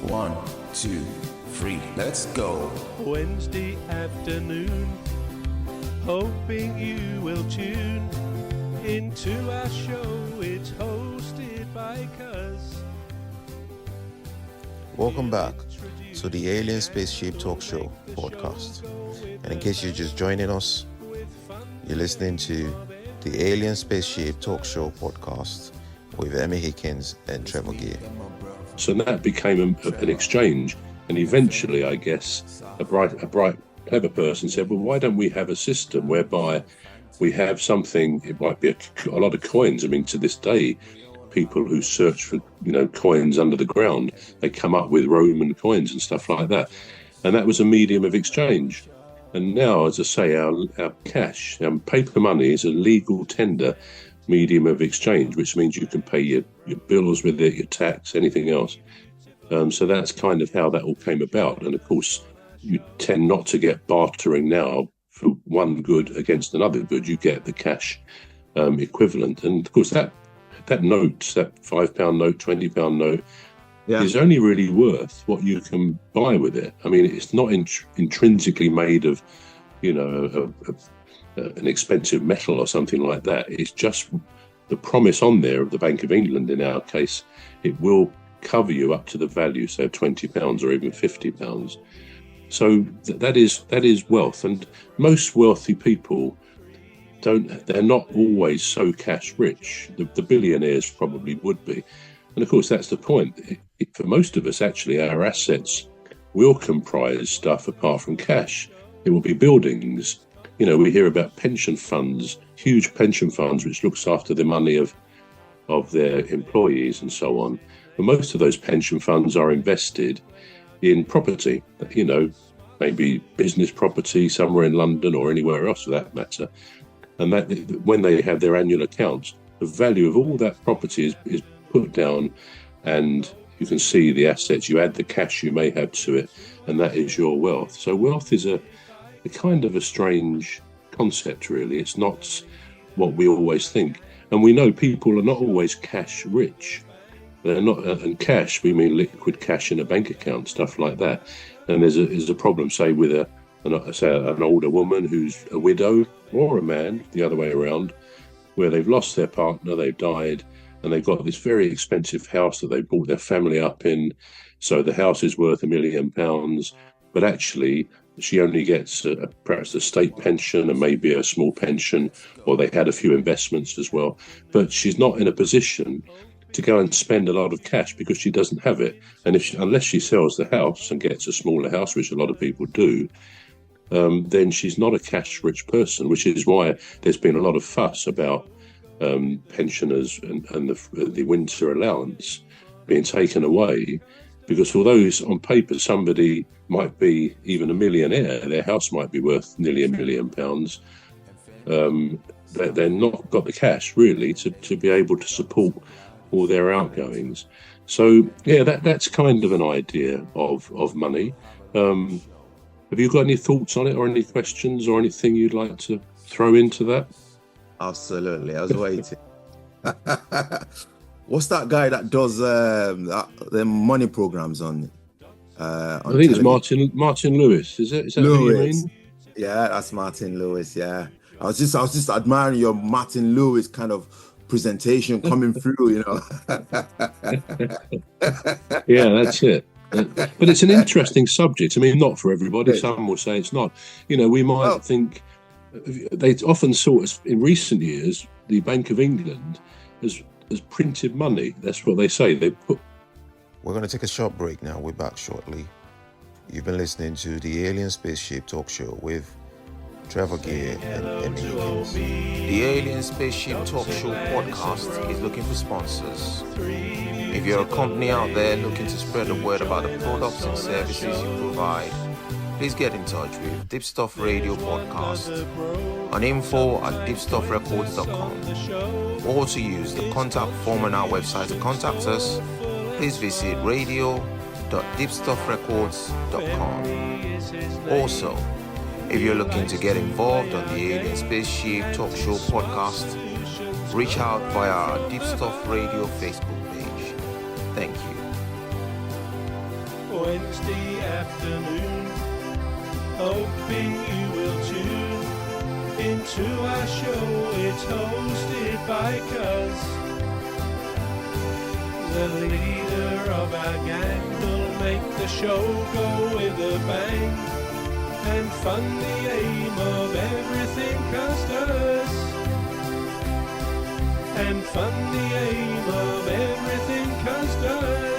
1, 2, 3, let's go. Wednesday afternoon, hoping you will tune into our show. It's hosted by Cuz. Welcome back to the Alien Spaceship Talk Show podcast. And in case you're just joining us, you're listening to the Alien Spaceship Talk Show podcast with Emmy, Hikins and Trevor. So that became an exchange, and eventually, I guess, a bright, clever person said, well, why don't we have a system whereby we have something, it might be a lot of coins. I mean, to this day, people who search for, coins under the ground, they come up with Roman coins and stuff like that. And that was a medium of exchange. And now, as I say, our cash, paper money is a legal tender medium of exchange, which means you can pay your bills with it, your tax, anything else. So that's kind of how that all came about. And of course, you tend not to get bartering now for one good against another good. You get the cash equivalent. And of course, that note, that £5 note, £20 note, is only really worth what you can buy with it. I mean, it's not intrinsically made of, an expensive metal or something like that. It's just the promise on there of the Bank of England, in our case, it will cover you up to the value, say, of £20 or even £50. So that is wealth. And most wealthy people they're not always so cash rich. The billionaires probably would be. And of course, that's the point. For most of us, actually, our assets will comprise stuff apart from cash. It will be buildings. We hear about pension funds, huge pension funds, which looks after the money of their employees and so on. But most of those pension funds are invested in property, maybe business property somewhere in London or anywhere else for that matter. And that when they have their annual accounts, the value of all that property is put down, and you can see the assets. You add the cash you may have to it, and that is your wealth. So wealth is a kind of a strange concept, really. It's not what we always think. And we know people are not always cash rich. They're not, and cash, we mean liquid cash in a bank account, stuff like that. And there's a problem, say, with an older woman who's a widow, or a man, the other way around, where they've lost their partner, they've died, and they've got this very expensive house that they brought their family up in. So the house is worth £1 million, but actually she only gets perhaps a state pension and maybe a small pension, or they had a few investments as well. But she's not in a position to go and spend a lot of cash because she doesn't have it. And unless she sells the house and gets a smaller house, which a lot of people do, then she's not a cash-rich person, which is why there's been a lot of fuss about pensioners and the winter allowance being taken away. Because although on paper somebody might be even a millionaire, their house might be worth nearly £1 million, they're not got the cash really to be able to support all their outgoings. So yeah, that's kind of an idea of money. Have you got any thoughts on it, or any questions, or anything you'd like to throw into that? Absolutely, I was waiting. What's that guy that does the money programs on I think television? It's Martin Lewis. Is that Lewis. Who you mean? Yeah, that's Martin Lewis. Yeah, I was just admiring your Martin Lewis kind of presentation coming through. Yeah, that's it. But it's an interesting subject. I mean, not for everybody. Some will say it's not. We might think they often in recent years, the Bank of England has printed money. That's what they say. We're going to take a short break now. We're back shortly. You've been listening to the Alien Spaceship Talk Show with Trevor and Emmy Hikins. The Alien Spaceship Talk Show podcast is looking for sponsors. If you're a company out there looking to spread the word about the products and services you provide, please get in touch with Deepstuff Radio Podcast on info@deepstuffrecords.com, or to use the contact form on our website to contact us, please visit radio.deepstuffrecords.com. Also, if you're looking to get involved on the Alien Spaceship Talk Show podcast, reach out via our Deepstuff Radio Facebook page. Thank you. Wednesday afternoon. Hoping you will tune into our show. It's hosted by Cuz. The leader of our gang will make the show go with a bang and fund the aim of everything Cuz does. And fund the aim of everything Cuz does.